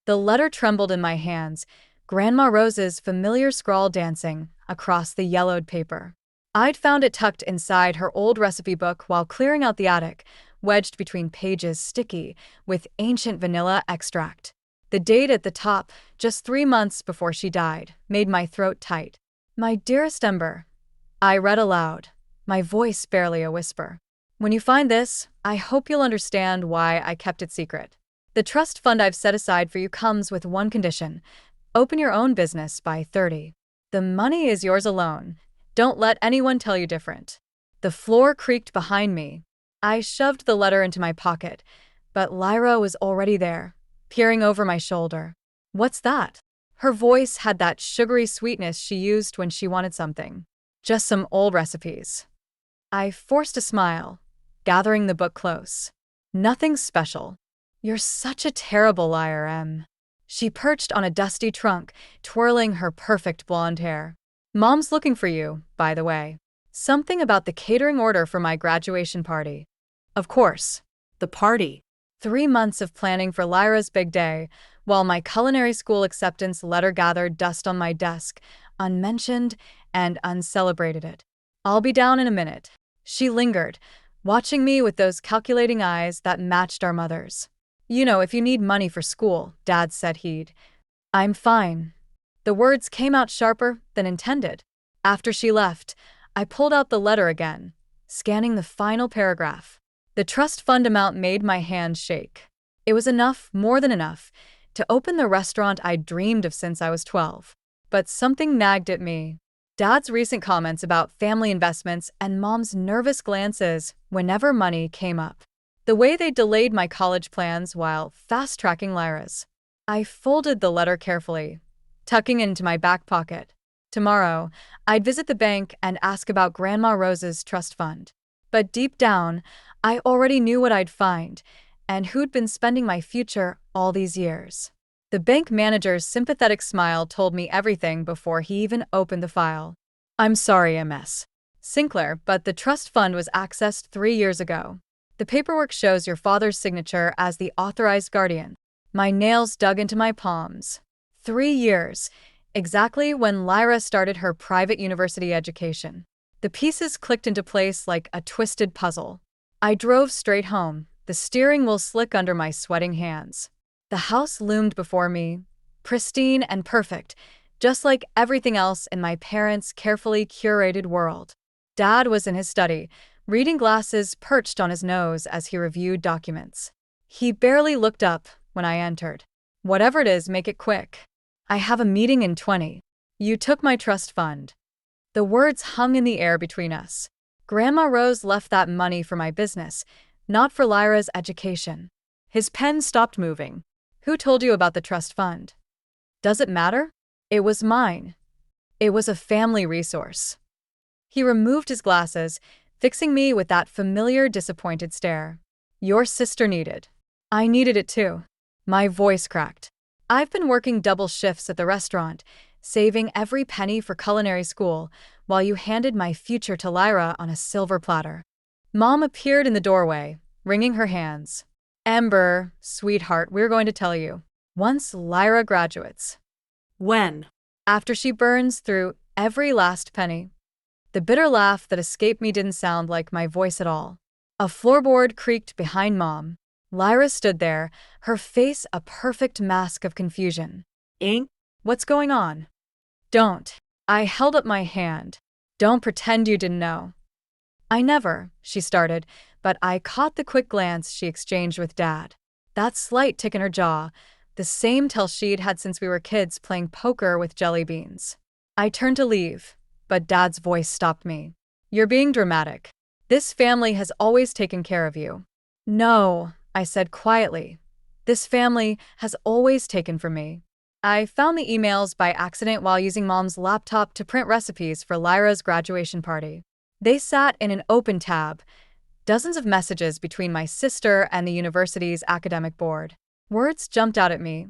The letter trembled in my hands, Grandma Rose's familiar scrawl dancing across the yellowed paper. I'd found it tucked inside her old recipe book while clearing out the attic, wedged between pages sticky with ancient vanilla extract. The date at the top, just 3 months before she died, made my throat tight. My dearest Ember, I read aloud, my voice barely a whisper. When you find this, I hope you'll understand why I kept it secret. The trust fund I've set aside for you comes with one condition: open your own business by 30. The money is yours alone. Don't let anyone tell you different. The floor creaked behind me. I shoved the letter into my pocket, but Lyra was already there, peering over my shoulder. What's that? Her voice had that sugary sweetness she used when she wanted something. Just some old recipes. I forced a smile, gathering the book close. Nothing special. You're such a terrible liar, Em. She perched on a dusty trunk, twirling her perfect blonde hair. Mom's looking for you, by the way. Something about the catering order for my graduation party. Of course, the party. 3 months of planning for Lyra's big day, while my culinary school acceptance letter gathered dust on my desk, unmentioned and uncelebrated it. I'll be down in a minute. She lingered, watching me with those calculating eyes that matched our mother's. You know, if you need money for school, Dad said he'd. I'm fine. The words came out sharper than intended. After she left, I pulled out the letter again, scanning the final paragraph. The trust fund amount made my hand shake. It was enough, more than enough, to open the restaurant I'd dreamed of since I was 12. But something nagged at me. Dad's recent comments about family investments and Mom's nervous glances whenever money came up. The way they delayed my college plans while fast-tracking Lyra's. I folded the letter carefully, tucking it into my back pocket. Tomorrow, I'd visit the bank and ask about Grandma Rose's trust fund. But deep down, I already knew what I'd find, and who'd been spending my future all these years. The bank manager's sympathetic smile told me everything before he even opened the file. I'm sorry, Ms. Sinclair, but the trust fund was accessed 3 years ago. The paperwork shows your father's signature as the authorized guardian. My nails dug into my palms. 3 years, exactly when Lyra started her private university education. The pieces clicked into place like a twisted puzzle. I drove straight home, the steering wheel slick under my sweating hands. The house loomed before me, pristine and perfect, just like everything else in my parents' carefully curated world. Dad was in his study, reading glasses perched on his nose as he reviewed documents. He barely looked up when I entered. Whatever it is, make it quick. I have a meeting in 20. You took my trust fund. The words hung in the air between us. Grandma Rose left that money for my business, not for Lyra's education. His pen stopped moving. Who told you about the trust fund? Does it matter? It was mine. It was a family resource. He removed his glasses, fixing me with that familiar disappointed stare. Your sister needed. I needed it too. My voice cracked. I've been working double shifts at the restaurant, saving every penny for culinary school, while you handed my future to Lyra on a silver platter. Mom appeared in the doorway, wringing her hands. Ember, sweetheart, we're going to tell you. Once Lyra graduates. When? After she burns through every last penny. The bitter laugh that escaped me didn't sound like my voice at all. A floorboard creaked behind Mom. Lyra stood there, her face a perfect mask of confusion. Ink? What's going on? Don't. I held up my hand. Don't pretend you didn't know. I never, she started, but I caught the quick glance she exchanged with Dad. That slight tick in her jaw, the same tell she'd had since we were kids playing poker with jelly beans. I turned to leave, but Dad's voice stopped me. You're being dramatic. This family has always taken care of you. No, I said quietly. This family has always taken from me. I found the emails by accident while using Mom's laptop to print recipes for Lyra's graduation party. They sat in an open tab, dozens of messages between my sister and the university's academic board. Words jumped out at me.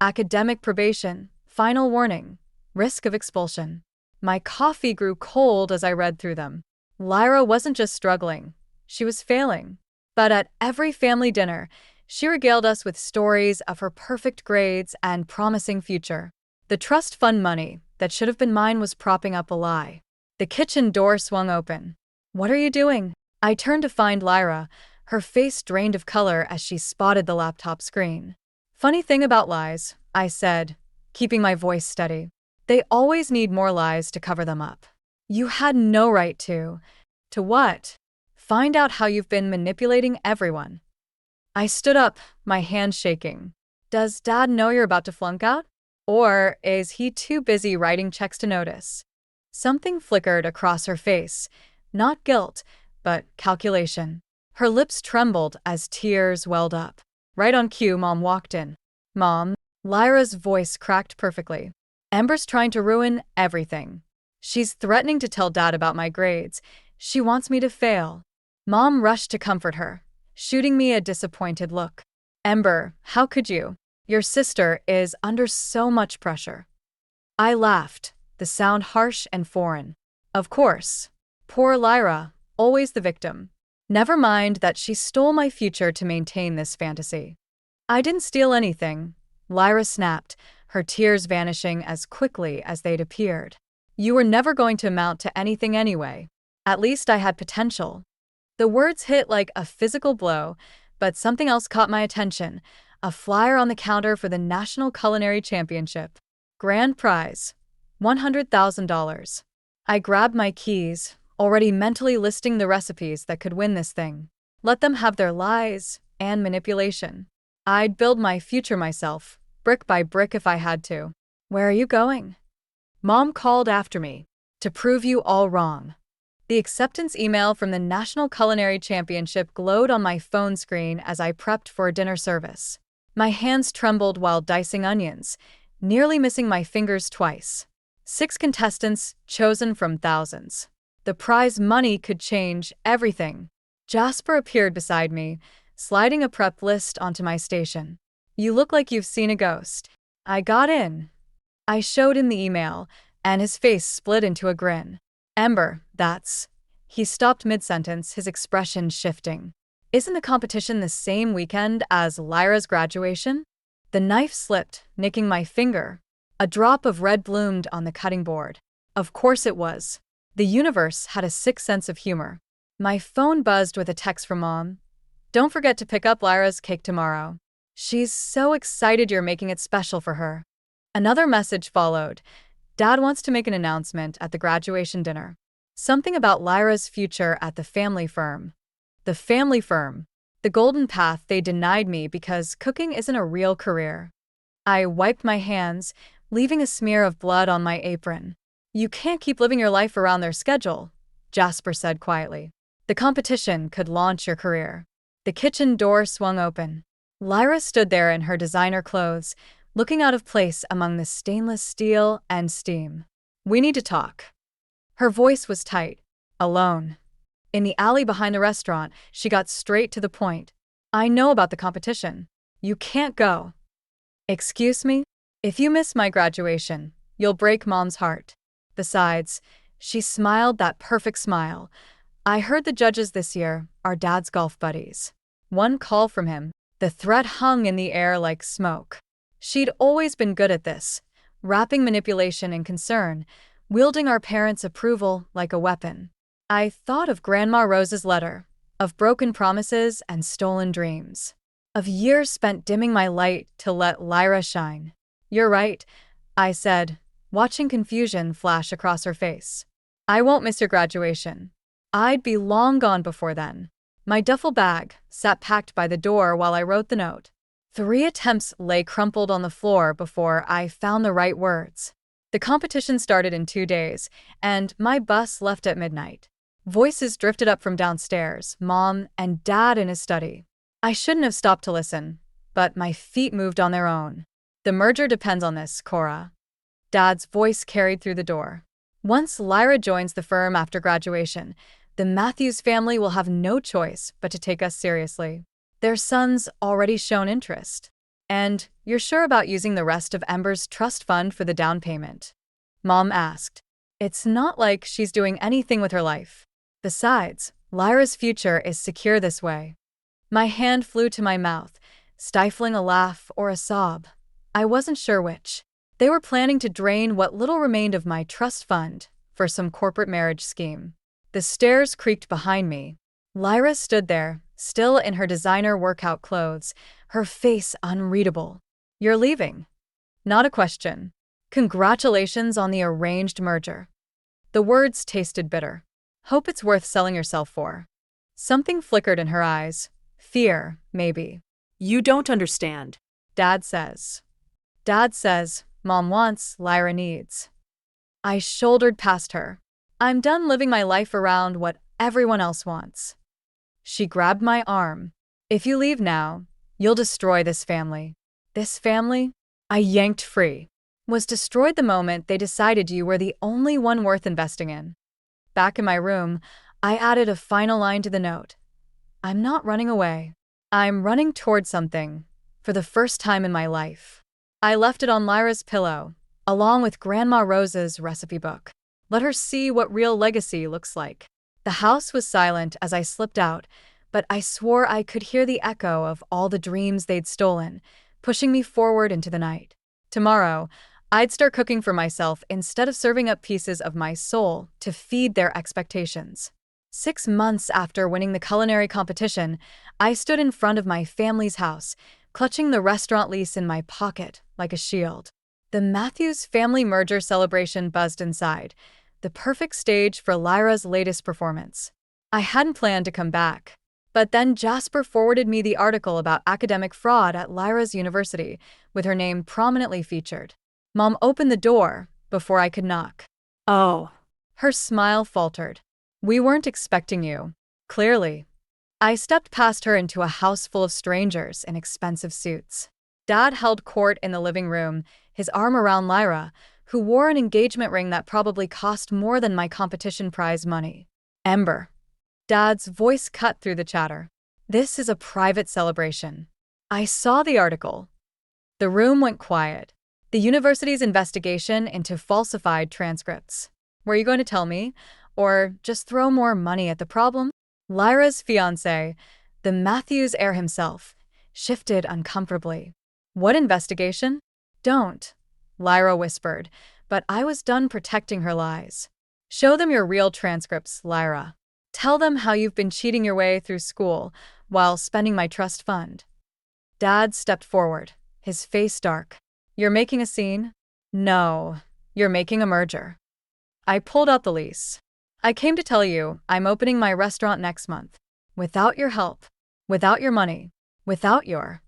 Academic probation, final warning, risk of expulsion. My coffee grew cold as I read through them. Lyra wasn't just struggling, she was failing. But at every family dinner, She regaled us with stories of her perfect grades and promising future. The trust fund money that should have been mine was propping up a lie. The kitchen door swung open. "What are you doing?" I turned to find Lyra, her face drained of color as she spotted the laptop screen. "Funny thing about lies," I said, keeping my voice steady. "They always need more lies to cover them up. You had no right to." "To what?" "Find out how you've been manipulating everyone." I stood up, my hand shaking. "Does Dad know you're about to flunk out? Or is he too busy writing checks to notice?" Something flickered across her face. Not guilt, but calculation. Her lips trembled as tears welled up. Right on cue, Mom walked in. "Mom," Lyra's voice cracked perfectly. "Ember's trying to ruin everything. She's threatening to tell Dad about my grades. She wants me to fail." Mom rushed to comfort her, shooting me a disappointed look. "Ember, how could you? Your sister is under so much pressure." I laughed, the sound harsh and foreign. "Of course. Poor Lyra, always the victim. Never mind that she stole my future to maintain this fantasy." "I didn't steal anything," Lyra snapped, her tears vanishing as quickly as they'd appeared. "You were never going to amount to anything anyway. At least I had potential." The words hit like a physical blow, but something else caught my attention. A flyer on the counter for the National Culinary Championship. Grand prize, $100,000. I grabbed my keys, already mentally listing the recipes that could win this thing. Let them have their lies and manipulation. I'd build my future myself, brick by brick if I had to. "Where are you going?" Mom called after me. "To prove you all wrong." The acceptance email from the National Culinary Championship glowed on my phone screen as I prepped for dinner service. My hands trembled while dicing onions, nearly missing my fingers twice. 6 contestants chosen from thousands. The prize money could change everything. Jasper appeared beside me, sliding a prep list onto my station. "You look like you've seen a ghost." "I got in." I showed him the email, and his face split into a grin. "Ember, that's..." He stopped mid-sentence, his expression shifting. "Isn't the competition the same weekend as Lyra's graduation?" The knife slipped, nicking my finger. A drop of red bloomed on the cutting board. Of course it was. The universe had a sick sense of humor. My phone buzzed with a text from Mom. "Don't forget to pick up Lyra's cake tomorrow. She's so excited you're making it special for her." Another message followed. "Dad wants to make an announcement at the graduation dinner. Something about Lyra's future at the family firm." The family firm. The golden path they denied me because cooking isn't a real career. I wiped my hands, leaving a smear of blood on my apron. "You can't keep living your life around their schedule," Jasper said quietly. "The competition could launch your career." The kitchen door swung open. Lyra stood there in her designer clothes, looking out of place among the stainless steel and steam. "We need to talk." Her voice was tight. "Alone." In the alley behind the restaurant, she got straight to the point. "I know about the competition. You can't go." "Excuse me? If you miss my graduation, you'll break Mom's heart." Besides, she smiled that perfect smile. "I heard the judges this year are Dad's golf buddies." One call from him. The threat hung in the air like smoke. She'd always been good at this, wrapping manipulation in concern, wielding our parents' approval like a weapon. I thought of Grandma Rose's letter, of broken promises and stolen dreams, of years spent dimming my light to let Lyra shine. "You're right," I said, watching confusion flash across her face. "I won't miss your graduation. I'd be long gone before then." My duffel bag sat packed by the door while I wrote the note. 3 attempts lay crumpled on the floor before I found the right words. The competition started in 2 days, and my bus left at midnight. Voices drifted up from downstairs, Mom and Dad in his study. I shouldn't have stopped to listen, but my feet moved on their own. "The merger depends on this, Cora." Dad's voice carried through the door. "Once Lyra joins the firm after graduation, the Matthews family will have no choice but to take us seriously. Their son's already shown interest. And you're sure about using the rest of Ember's trust fund for the down payment?" Mom asked. "It's not like she's doing anything with her life. Besides, Lyra's future is secure this way." My hand flew to my mouth, stifling a laugh or a sob. I wasn't sure which. They were planning to drain what little remained of my trust fund for some corporate marriage scheme. The stairs creaked behind me. Lyra stood there, still in her designer workout clothes, her face unreadable. "You're leaving?" Not a question. "Congratulations on the arranged merger." The words tasted bitter. "Hope it's worth selling yourself for." Something flickered in her eyes. Fear, maybe. "You don't understand." Dad says. Dad says, Mom wants, Lyra needs. I shouldered past her. I'm done living my life around what everyone else wants. She grabbed my arm. "If you leave now, you'll destroy this family." This family? I yanked free. Was destroyed the moment they decided you were the only one worth investing in. Back in my room, I added a final line to the note. I'm not running away. I'm running toward something, for the first time in my life. I left it on Lyra's pillow, along with Grandma Rose's recipe book. Let her see what real legacy looks like. The house was silent as I slipped out, but I swore I could hear the echo of all the dreams they'd stolen, pushing me forward into the night. Tomorrow, I'd start cooking for myself instead of serving up pieces of my soul to feed their expectations. 6 months after winning the culinary competition, I stood in front of my family's house, clutching the restaurant lease in my pocket like a shield. The Matthews family merger celebration buzzed inside, the perfect stage for Lyra's latest performance. I hadn't planned to come back. But then Jasper forwarded me the article about academic fraud at Lyra's university, with her name prominently featured. Mom opened the door before I could knock. "Oh." Her smile faltered. "We weren't expecting you." Clearly. I stepped past her into a house full of strangers in expensive suits. Dad held court in the living room, his arm around Lyra, who wore an engagement ring that probably cost more than my competition prize money. Ember. Dad's voice cut through the chatter. "This is a private celebration." I saw the article. The room went quiet. The university's investigation into falsified transcripts. Were you going to tell me? Or just throw more money at the problem? Lyra's fiancé, the Matthews heir himself, shifted uncomfortably. "What investigation?" "Don't," Lyra whispered, but I was done protecting her lies. "Show them your real transcripts, Lyra. Tell them how you've been cheating your way through school while spending my trust fund." Dad stepped forward, his face dark. "You're making a scene?" "No, you're making a merger." I pulled out the lease. "I came to tell you I'm opening my restaurant next month. Without your help. Without your money. Without your—"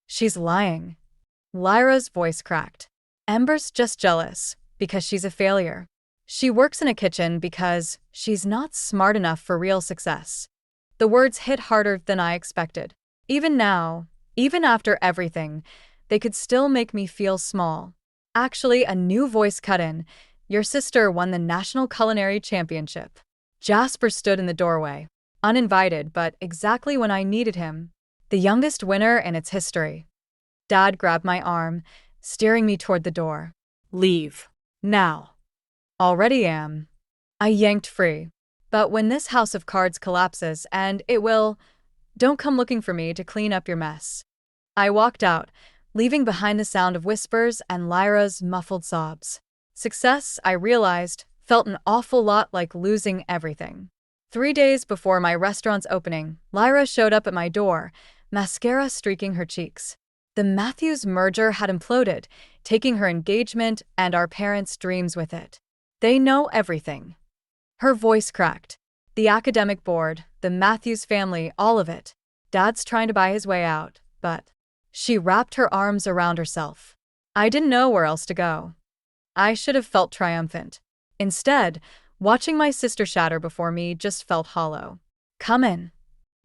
She's lying. Lyra's voice cracked. "Ember's just jealous because she's a failure. She works in a kitchen because she's not smart enough for real success." The words hit harder than I expected. Even now, even after everything, they could still make me feel small. Actually, a new voice cut in. "Your sister won the National Culinary Championship." Jasper stood in the doorway, uninvited but exactly when I needed him. The youngest winner in its history. Dad grabbed my arm, steering me toward the door. "Leave. Now." "Already am." I yanked free. "But when this house of cards collapses, and it will, don't come looking for me to clean up your mess." I walked out, leaving behind the sound of whispers and Lyra's muffled sobs. Success, I realized, felt an awful lot like losing everything. 3 days before my restaurant's opening, Lyra showed up at my door, mascara streaking her cheeks. The Matthews merger had imploded, taking her engagement and our parents' dreams with it. "They know everything." Her voice cracked. "The academic board, the Matthews family, all of it. Dad's trying to buy his way out, but—" She wrapped her arms around herself. I didn't know where else to go. I should have felt triumphant. Instead, watching my sister shatter before me just felt hollow. "Come in."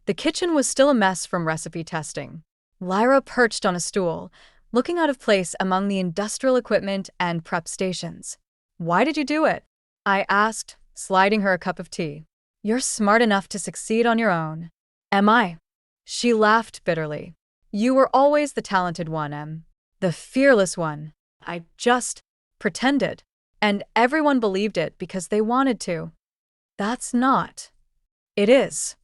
The kitchen was still a mess from recipe testing. Lyra perched on a stool, looking out of place among the industrial equipment and prep stations. "Why did you do it?" I asked, sliding her a cup of tea. "You're smart enough to succeed on your own." "Am I?" She laughed bitterly. "You were always the talented one, Em. The fearless one. I just pretended. And everyone believed it because they wanted to." "That's not." "It is."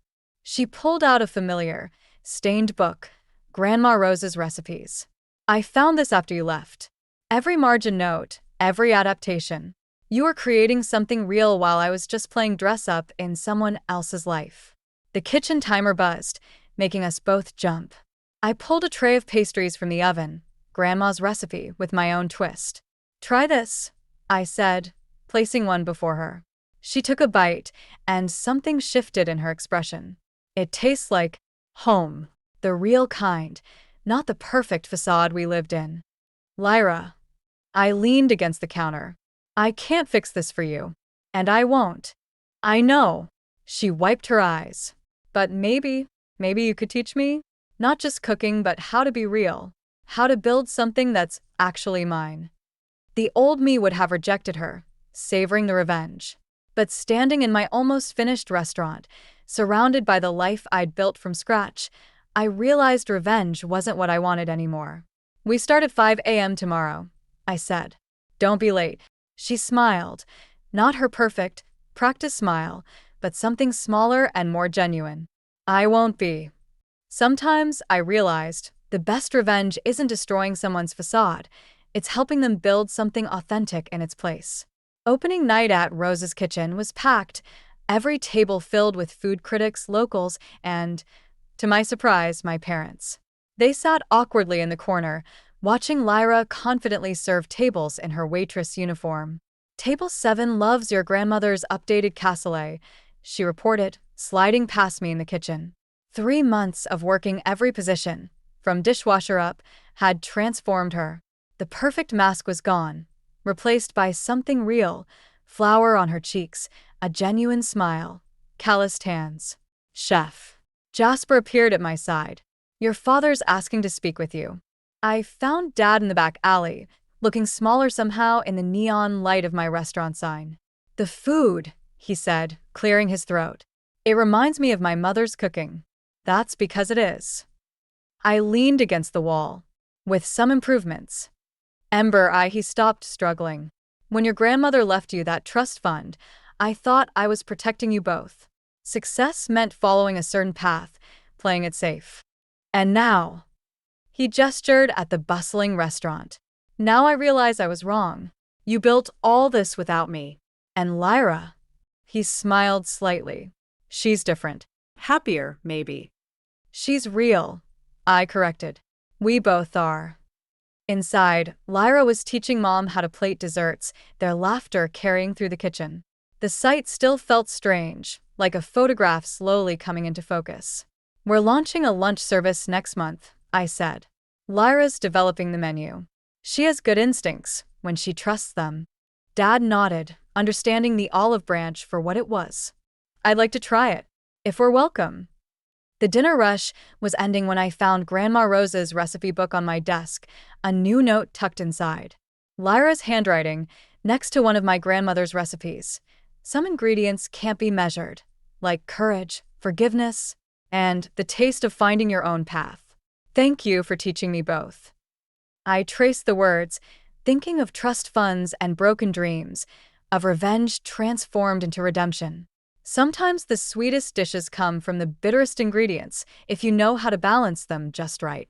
She pulled out a familiar, stained book, Grandma Rose's recipes. I found this after you left. Every margin note, every adaptation. You were creating something real while I was just playing dress up in someone else's life. The kitchen timer buzzed, making us both jump. I pulled a tray of pastries from the oven, Grandma's recipe with my own twist. Try this, I said, placing one before her. She took a bite, and something shifted in her expression. It tastes like home, the real kind, not the perfect facade we lived in. Lyra. I leaned against the counter. I can't fix this for you. And I won't. I know. She wiped her eyes. But maybe you could teach me? Not just cooking, but how to be real. How to build something that's actually mine. The old me would have rejected her, savoring the revenge. But standing in my almost finished restaurant, surrounded by the life I'd built from scratch, I realized revenge wasn't what I wanted anymore. We start at 5 a.m. tomorrow, I said. Don't be late. She smiled. Not her perfect, practice smile, but something smaller and more genuine. I won't be. Sometimes, I realized, the best revenge isn't destroying someone's facade, it's helping them build something authentic in its place. Opening night at Rose's Kitchen was packed, every table filled with food critics, locals, and, to my surprise, my parents. They sat awkwardly in the corner, watching Lyra confidently serve tables in her waitress uniform. Table 7 loves your grandmother's updated cassoulet, she reported, sliding past me in the kitchen. 3 months of working every position, from dishwasher up, had transformed her. The perfect mask was gone, replaced by something real, flour on her cheeks, a genuine smile, calloused hands. Chef. Jasper appeared at my side. Your father's asking to speak with you. I found Dad in the back alley, looking smaller somehow in the neon light of my restaurant sign. The food, he said, clearing his throat. It reminds me of my mother's cooking. That's because it is. I leaned against the wall. With some improvements. He stopped struggling. When your grandmother left you that trust fund, I thought I was protecting you both. Success meant following a certain path, playing it safe. And now, he gestured at the bustling restaurant. Now I realize I was wrong. You built all this without me. And Lyra, he smiled slightly. She's different. Happier, maybe. She's real, I corrected. We both are. Inside, Lyra was teaching Mom how to plate desserts, their laughter carrying through the kitchen. The sight still felt strange, like a photograph slowly coming into focus. We're launching a lunch service next month, I said. Lyra's developing the menu. She has good instincts when she trusts them. Dad nodded, understanding the olive branch for what it was. I'd like to try it, if we're welcome. The dinner rush was ending when I found Grandma Rose's recipe book on my desk, a new note tucked inside. Lyra's handwriting, next to one of my grandmother's recipes. Some ingredients can't be measured, like courage, forgiveness, and the taste of finding your own path. Thank you for teaching me both. I traced the words, thinking of trust funds and broken dreams, of revenge transformed into redemption. Sometimes the sweetest dishes come from the bitterest ingredients if you know how to balance them just right.